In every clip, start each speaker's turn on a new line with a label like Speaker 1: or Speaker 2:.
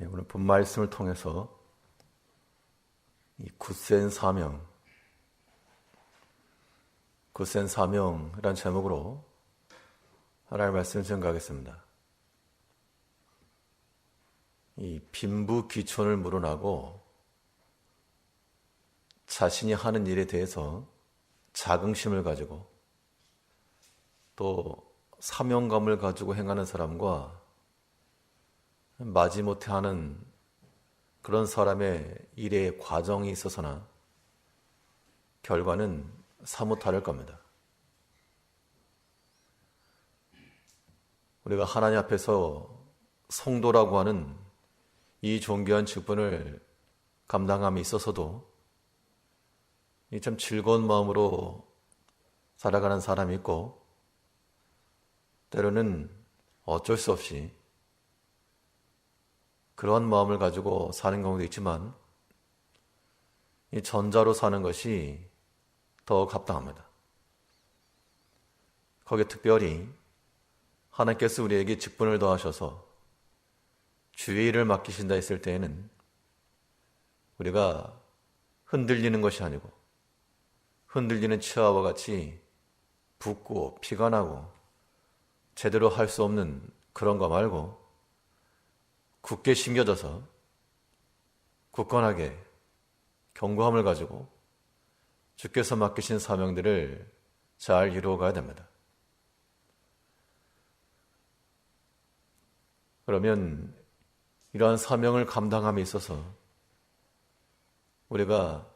Speaker 1: 오늘 본 말씀을 통해서 이 굳센 사명이란 제목으로 하나님의 말씀을 증거하겠습니다. 이 빈부귀천을 물어나고 자신이 하는 일에 대해서 자긍심을 가지고 또 사명감을 가지고 행하는 사람과 마지못해 하는 그런 사람의 일의 과정이 있어서나 결과는 사뭇 다를 겁니다. 우리가 하나님 앞에서 성도라고 하는 이 존귀한 직분을 감당함에 있어서도 참 즐거운 마음으로 살아가는 사람이 있고, 때로는 어쩔 수 없이 그런 마음을 가지고 사는 경우도 있지만, 이 전자로 사는 것이 더 합당합니다. 거기에 특별히 하나님께서 우리에게 직분을 더하셔서 주의 일을 맡기신다 했을 때에는 우리가 흔들리는 것이 아니고 흔들리는 치아와 같이 붓고 피가 나고 제대로 할 수 없는 그런 거 말고 굳게 심겨져서 굳건하게 견고함을 가지고 주께서 맡기신 사명들을 잘 이루어가야 됩니다. 그러면 이러한 사명을 감당함에 있어서 우리가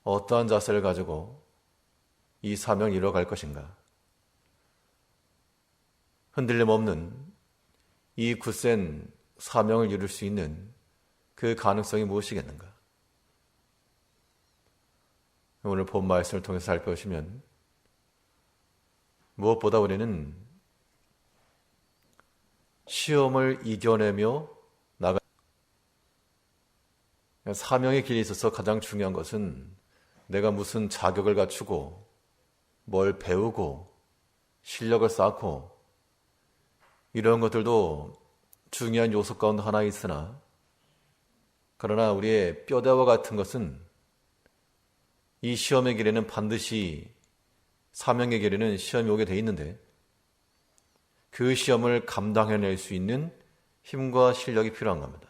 Speaker 1: 어떠한 자세를 가지고 이 사명을 이루어갈 것인가? 흔들림 없는 이 굳센 사명을 이룰 수 있는 그 가능성이 무엇이겠는가? 오늘 본 말씀을 통해서 살펴보시면 무엇보다 우리는 시험을 이겨내며 나가 사명의 길에 있어서 가장 중요한 것은 내가 무슨 자격을 갖추고 뭘 배우고 실력을 쌓고 이런 것들도 중요한 요소 가운데 하나 있으나, 그러나 우리의 뼈대와 같은 것은 이 시험의 길에는 반드시, 사명의 길에는 시험이 오게 돼 있는데 그 시험을 감당해낼 수 있는 힘과 실력이 필요한 겁니다.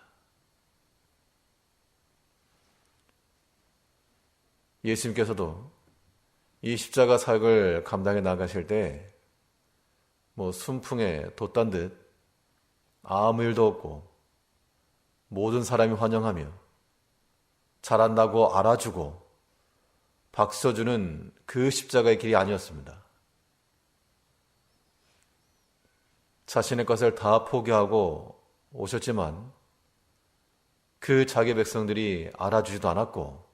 Speaker 1: 예수님께서도 이 십자가 사역을 감당해 나가실 때 순풍에 돛단 듯 아무 일도 없고 모든 사람이 환영하며 잘한다고 알아주고 박수 쳐주는 그 십자가의 길이 아니었습니다. 자신의 것을 다 포기하고 오셨지만 그 자기 백성들이 알아주지도 않았고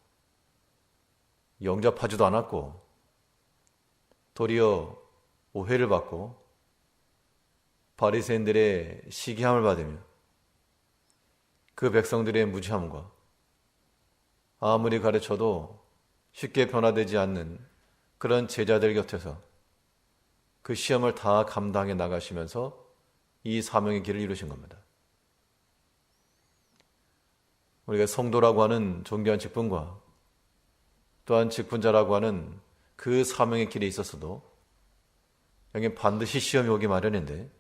Speaker 1: 영접하지도 않았고 도리어 오해를 받고 바리새인들의 시기함을 받으며 그 백성들의 무지함과 아무리 가르쳐도 쉽게 변화되지 않는 그런 제자들 곁에서 그 시험을 다 감당해 나가시면서 이 사명의 길을 이루신 겁니다. 우리가 성도라고 하는 존귀한 직분과 또한 직분자라고 하는 그 사명의 길에 있어서도 여기 반드시 시험이 오기 마련인데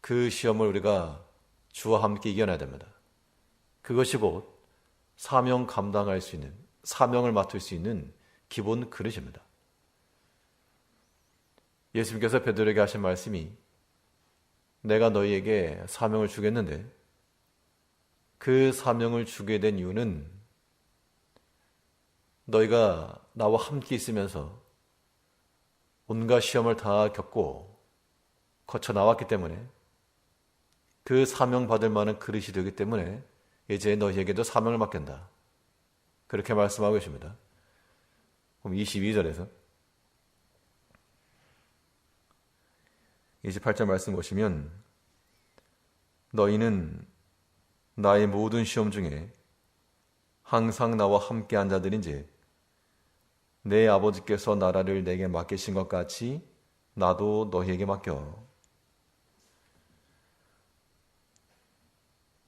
Speaker 1: 그 시험을 우리가 주와 함께 이겨내야 됩니다. 그것이 곧 사명 감당할 수 있는, 사명을 맡을 수 있는 기본 그릇입니다. 예수님께서 베드로에게 하신 말씀이 내가 너희에게 사명을 주겠는데 그 사명을 주게 된 이유는 너희가 나와 함께 있으면서 온갖 시험을 다 겪고 거쳐 나왔기 때문에 그 사명 받을 만한 그릇이 되기 때문에 이제 너희에게도 사명을 맡긴다. 그렇게 말씀하고 계십니다. 그럼 22절에서 28절 말씀 보시면 너희는 나의 모든 시험 중에 항상 나와 함께 한 자들인지 내 아버지께서 나라를 내게 맡기신 것 같이 나도 너희에게 맡겨.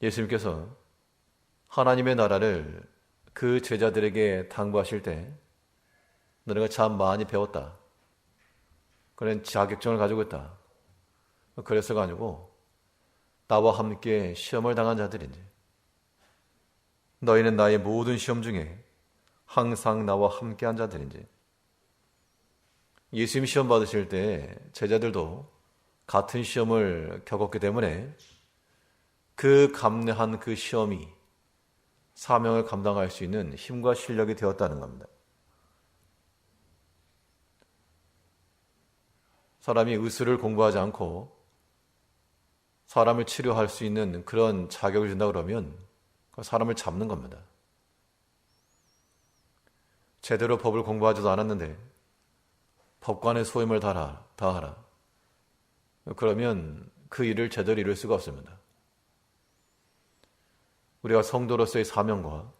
Speaker 1: 예수님께서 하나님의 나라를 그 제자들에게 당부하실 때 너네가 참 많이 배웠다. 그런 자격증을 가지고 있다. 그래서가 아니고 나와 함께 시험을 당한 자들인지 너희는 나의 모든 시험 중에 항상 나와 함께한 자들인지. 예수님 시험 받으실 때 제자들도 같은 시험을 겪었기 때문에 그 감내한 그 시험이 사명을 감당할 수 있는 힘과 실력이 되었다는 겁니다. 사람이 의술을 공부하지 않고 사람을 치료할 수 있는 그런 자격을 준다 그러면 사람을 잡는 겁니다. 제대로 법을 공부하지도 않았는데 법관의 소임을 다하라. 그러면 그 일을 제대로 이룰 수가 없습니다. 우리가 성도로서의 사명과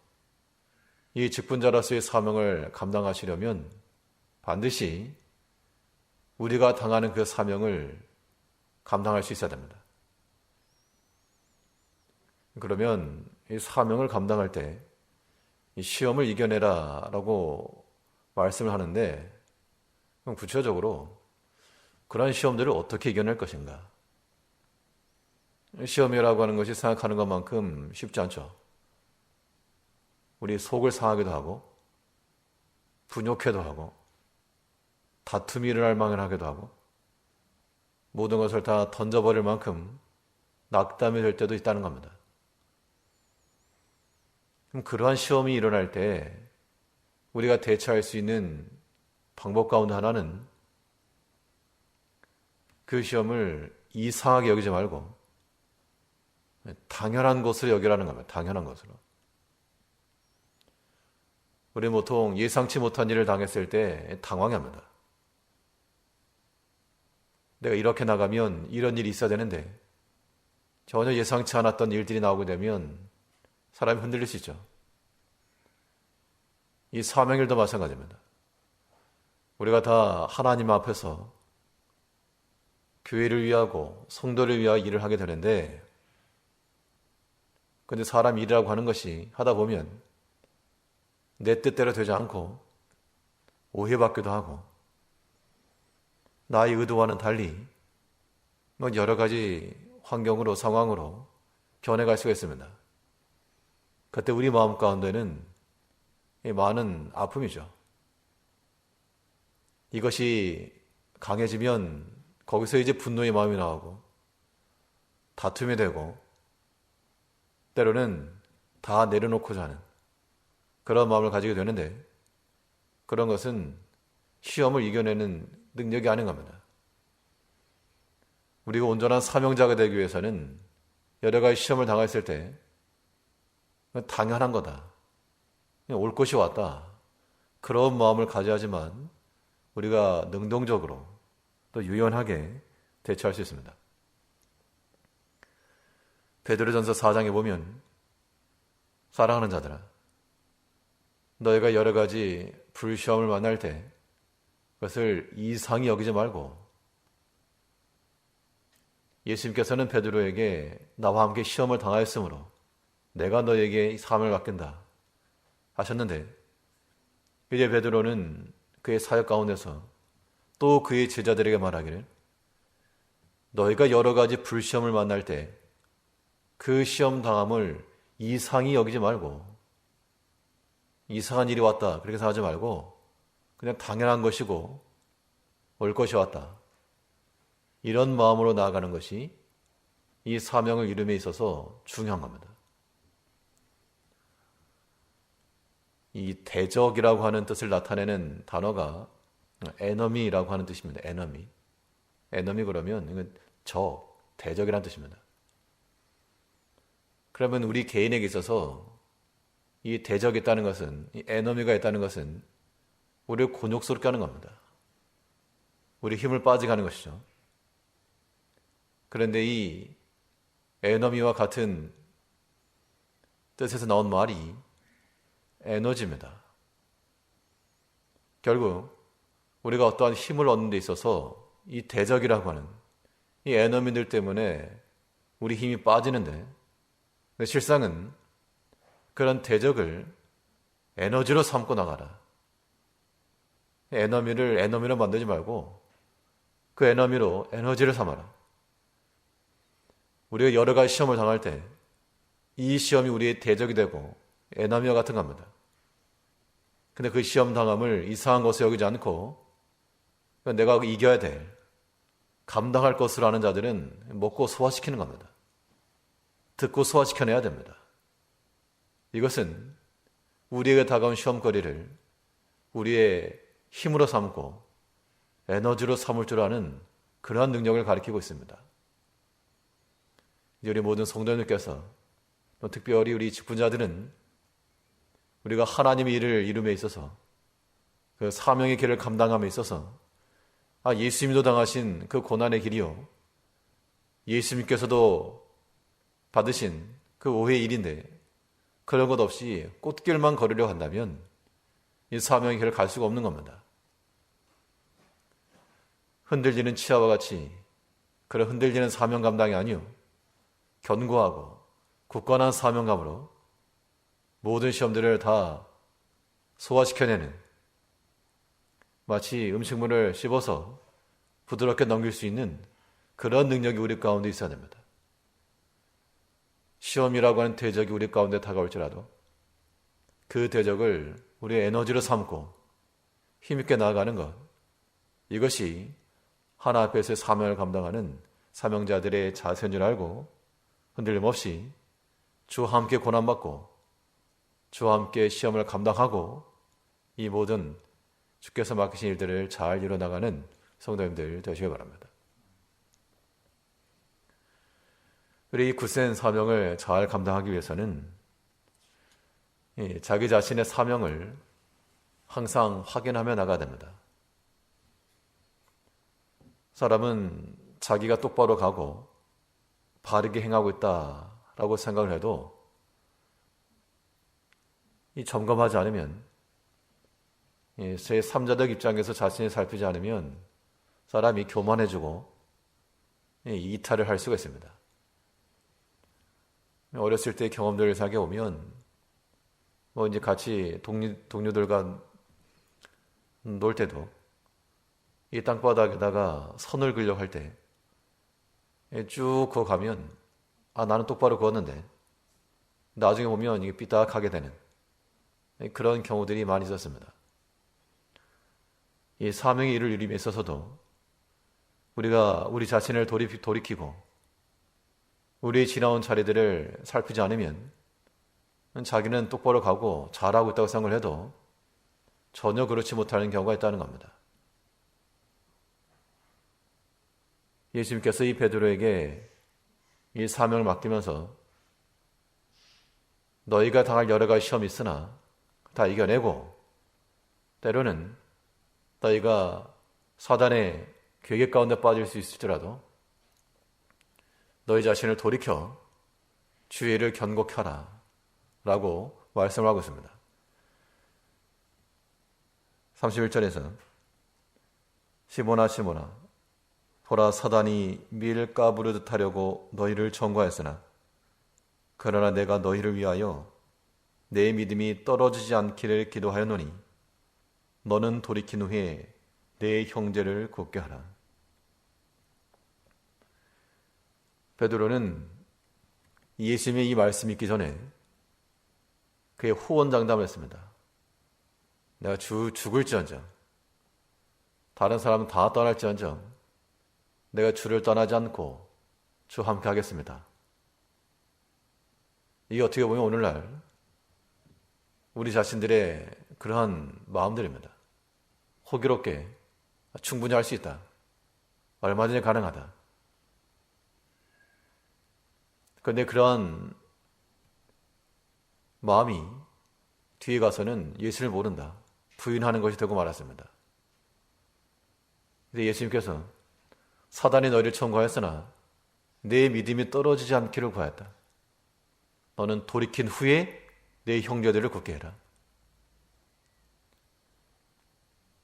Speaker 1: 이 직분자로서의 사명을 감당하시려면 반드시 우리가 당하는 그 사명을 감당할 수 있어야 됩니다. 그러면 이 사명을 감당할 때 이 시험을 이겨내라 라고 말씀을 하는데 구체적으로 그러한 시험들을 어떻게 이겨낼 것인가? 시험이라고 하는 것이 생각하는 것만큼 쉽지 않죠. 우리 속을 상하기도 하고 분욕해도 하고 다툼이 일어날 망연하기도 하고 모든 것을 다 던져버릴 만큼 낙담이 될 때도 있다는 겁니다. 그럼 그러한 시험이 일어날 때 우리가 대처할 수 있는 방법 가운데 하나는 그 시험을 이상하게 여기지 말고 당연한 것으로 여기라는 겁니다. 당연한 것으로. 우리는 보통 예상치 못한 일을 당했을 때 당황합니다. 내가 이렇게 나가면 이런 일이 있어야 되는데 전혀 예상치 않았던 일들이 나오게 되면 사람이 흔들릴 수 있죠. 이 사명일도 마찬가지입니다. 우리가 다 하나님 앞에서 교회를 위하고 성도를 위하여 일을 하게 되는데 근데 사람 일이라고 하는 것이 하다 보면 내 뜻대로 되지 않고 오해받기도 하고 나의 의도와는 달리 여러 가지 환경으로 상황으로 변해갈 수가 있습니다. 그때 우리 마음 가운데는 많은 아픔이죠. 이것이 강해지면 거기서 이제 분노의 마음이 나오고 다툼이 되고 때로는 다 내려놓고자 하는 그런 마음을 가지게 되는데 그런 것은 시험을 이겨내는 능력이 아닌 겁니다. 우리가 온전한 사명자가 되기 위해서는 여러 가지 시험을 당했을 때 당연한 거다. 올 것이 왔다. 그런 마음을 가져야지만 우리가 능동적으로 또 유연하게 대처할 수 있습니다. 베드로전서 4장에 보면 사랑하는 자들아 너희가 여러 가지 불시험을 만날 때 그것을 이상히 여기지 말고 예수님께서는 베드로에게 나와 함께 시험을 당하였으므로 내가 너에게 사명을 맡긴다 하셨는데 이제 베드로는 그의 사역 가운데서 또 그의 제자들에게 말하기를 너희가 여러 가지 불시험을 만날 때 그 시험 당함을 이상히 여기지 말고 이상한 일이 왔다 그렇게 생각하지 말고 그냥 당연한 것이고 올 것이 왔다 이런 마음으로 나아가는 것이 이 사명을 이룸에 있어서 중요한 겁니다. 이 대적이라고 하는 뜻을 나타내는 단어가 에너미라고 하는 뜻입니다. 에너미 그러면 이건 대적이라는 뜻입니다. 그러면 우리 개인에게 있어서 이 대적이 있다는 것은, 이 에너미가 있다는 것은 우리를 곤욕스럽게 하는 겁니다. 우리 힘을 빠지게 하는 것이죠. 그런데 이 에너미와 같은 뜻에서 나온 말이 에너지입니다. 결국 우리가 어떠한 힘을 얻는 데 있어서 이 대적이라고 하는 이 에너미들 때문에 우리 힘이 빠지는데 근데 실상은 그런 대적을 에너지로 삼고 나가라. 에너미로 만들지 말고 그 에너미로 에너지를 삼아라. 우리가 여러 가지 시험을 당할 때 이 시험이 우리의 대적이 되고 에너미와 같은 겁니다. 근데 그 시험 당함을 이상한 것으로 여기지 않고 내가 이겨야 될, 감당할 것으로 하는 자들은 먹고 소화시키는 겁니다. 듣고 소화시켜내야 됩니다. 이것은 우리에게 다가온 시험거리를 우리의 힘으로 삼고 에너지로 삼을 줄 아는 그러한 능력을 가리키고 있습니다. 이제 우리 모든 성도님께서 또 특별히 우리 직분자들은 우리가 하나님의 일을 이룸에 있어서 그 사명의 길을 감당함에 있어서 예수님도 당하신 그 고난의 길이요, 예수님께서도 받으신 그 오해의 일인데 그런 것 없이 꽃길만 걸으려 한다면 이 사명의 길을 갈 수가 없는 겁니다. 흔들리는 치아와 같이 그런 흔들리는 사명 감당이 아니요, 견고하고 굳건한 사명감으로 모든 시험들을 다 소화시켜내는, 마치 음식물을 씹어서 부드럽게 넘길 수 있는 그런 능력이 우리 가운데 있어야 됩니다. 시험이라고 하는 대적이 우리 가운데 다가올지라도 그 대적을 우리의 에너지로 삼고 힘있게 나아가는 것, 이것이 하나 앞에서의 사명을 감당하는 사명자들의 자세인 줄 알고 흔들림 없이 주와 함께 고난받고 주와 함께 시험을 감당하고 이 모든 주께서 맡기신 일들을 잘 이뤄나가는 성도님들 되시기 바랍니다. 우리 이 굳센 사명을 잘 감당하기 위해서는 자기 자신의 사명을 항상 확인하며 나가야 됩니다. 사람은 자기가 똑바로 가고 바르게 행하고 있다라고 생각을 해도 이 점검하지 않으면, 제3자적 입장에서 자신을 살피지 않으면 사람이 교만해지고 이탈을 할 수가 있습니다. 어렸을 때 경험들을 사귀어오면 이제 같이 동료들과 놀 때도 이 땅바닥에다가 선을 그려고 할 때 쭉 그어가면 나는 똑바로 그었는데 나중에 보면 이게 삐딱하게 되는 그런 경우들이 많이 있었습니다. 이 사명의 일을 이루임에 있어서도 우리가 우리 자신을 돌이키고 우리의 지나온 자리들을 살피지 않으면 자기는 똑바로 가고 잘하고 있다고 생각을 해도 전혀 그렇지 못하는 경우가 있다는 겁니다. 예수님께서 이 베드로에게 이 사명을 맡기면서 너희가 당할 여러 가지 시험이 있으나 다 이겨내고 때로는 너희가 사단의 괴계 가운데 빠질 수 있을지라도 너희 자신을 돌이켜 주의 일을 견고히 하라 라고 말씀을 하고 있습니다. 31절에서 시몬아 보라 사단이 밀 까부르듯 하려고 너희를 청구하였으나 그러나 내가 너희를 위하여 내 믿음이 떨어지지 않기를 기도하였노니 너는 돌이킨 후에 내 형제를 굳게 하라. 베드로는 예수님의 이 말씀이 있기 전에 그의 호언장담을 했습니다. 내가 죽을지언정, 다른 사람은 다 떠날지언정 내가 주를 떠나지 않고 주와 함께 하겠습니다. 이게 어떻게 보면 오늘날 우리 자신들의 그러한 마음들입니다. 호기롭게 충분히 할 수 있다. 얼마든지 가능하다. 그런데 그러한 마음이 뒤에 가서는 예수를 모른다, 부인하는 것이 되고 말았습니다. 근데 예수님께서 사단이 너희를 청구하였으나 내 믿음이 떨어지지 않기를 구하였다. 너는 돌이킨 후에 내 형제들을 굳게 해라.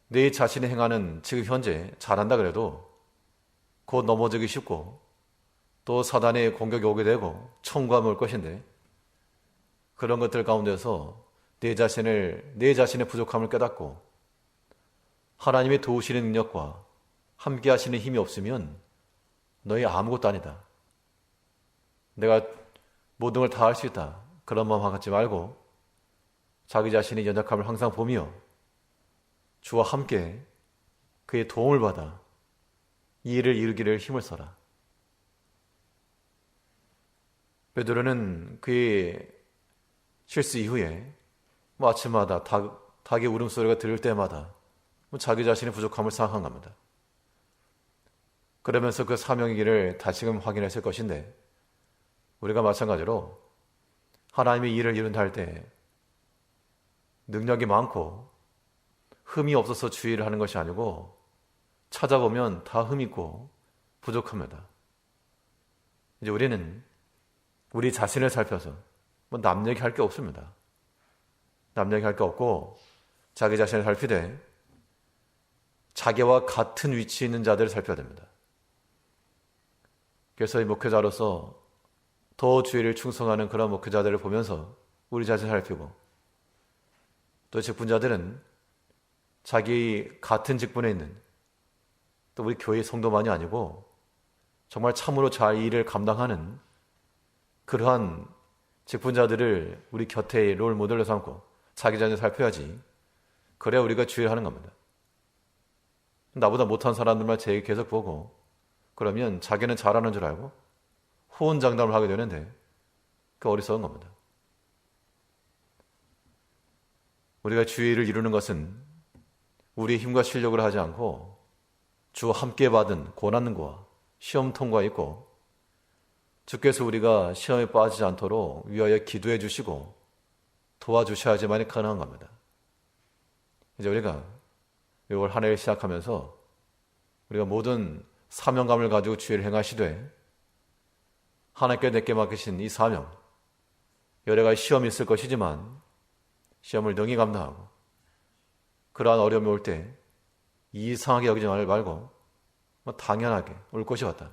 Speaker 1: 내 자신이 행하는 지금 현재 잘한다 그래도 곧 넘어지기 쉽고 또 사단의 공격이 오게 되고 청구함이 올 것인데 그런 것들 가운데서 내 자신의 부족함을 깨닫고 하나님의 도우시는 능력과 함께 하시는 힘이 없으면 너희 아무것도 아니다. 내가 모든 걸 다 할 수 있다. 그런 마음 갖지 말고 자기 자신의 연약함을 항상 보며 주와 함께 그의 도움을 받아 이 일을 이루기를 힘을 써라. 베드로는 그의 실수 이후에 아침마다 닭의 울음소리가 들릴 때마다 자기 자신의 부족함을 생각한 겁니다. 그러면서 그 사명의 길을 다시금 확인했을 것인데 우리가 마찬가지로 하나님의 일을 이룬다 할 때 능력이 많고 흠이 없어서 주의를 하는 것이 아니고 찾아보면 다 흠 있고 부족합니다. 이제 우리는 우리 자신을 살펴서 남 얘기할 게 없습니다. 남 얘기할 게 없고 자기 자신을 살피되 자기와 같은 위치에 있는 자들을 살펴야 됩니다. 그래서 이 목회자로서 더 주의를 충성하는 그런 목회자들을 보면서 우리 자신을 살피고 또 직분자들은 자기 같은 직분에 있는 또 우리 교회 성도만이 아니고 정말 참으로 잘 일을 감당하는 그러한 직분자들을 우리 곁에 롤 모델로 삼고 자기 자신을 살펴야지. 그래야 우리가 주의를 하는 겁니다. 나보다 못한 사람들만 제 얘기 계속 보고 그러면 자기는 잘하는 줄 알고 호언장담을 하게 되는데 그 어리석은 겁니다. 우리가 주의를 이루는 것은 우리의 힘과 실력으로 하지 않고 주와 함께 받은 고난과 시험 통과 있고 주께서 우리가 시험에 빠지지 않도록 위하여 기도해 주시고 도와주셔야지만이 가능한 겁니다. 이제 우리가 6월 한 해를 시작하면서 우리가 모든 사명감을 가지고 주의를 행하시되 하나님께 내게 맡기신 이 사명, 여러 가지 시험이 있을 것이지만 시험을 능히 감당하고 그러한 어려움이 올 때 이상하게 여기지 말고 당연하게 올 것이 왔다.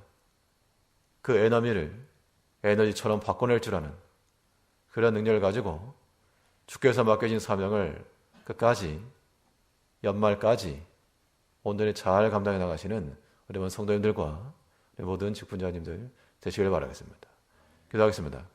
Speaker 1: 그 에너미를 에너지처럼 바꿔낼 줄 아는 그런 능력을 가지고 주께서 맡겨진 사명을 끝까지 연말까지 온전히 잘 감당해 나가시는 우리 성도님들과 우리 모든 직분자님들 되시길 바라겠습니다. 기도하겠습니다.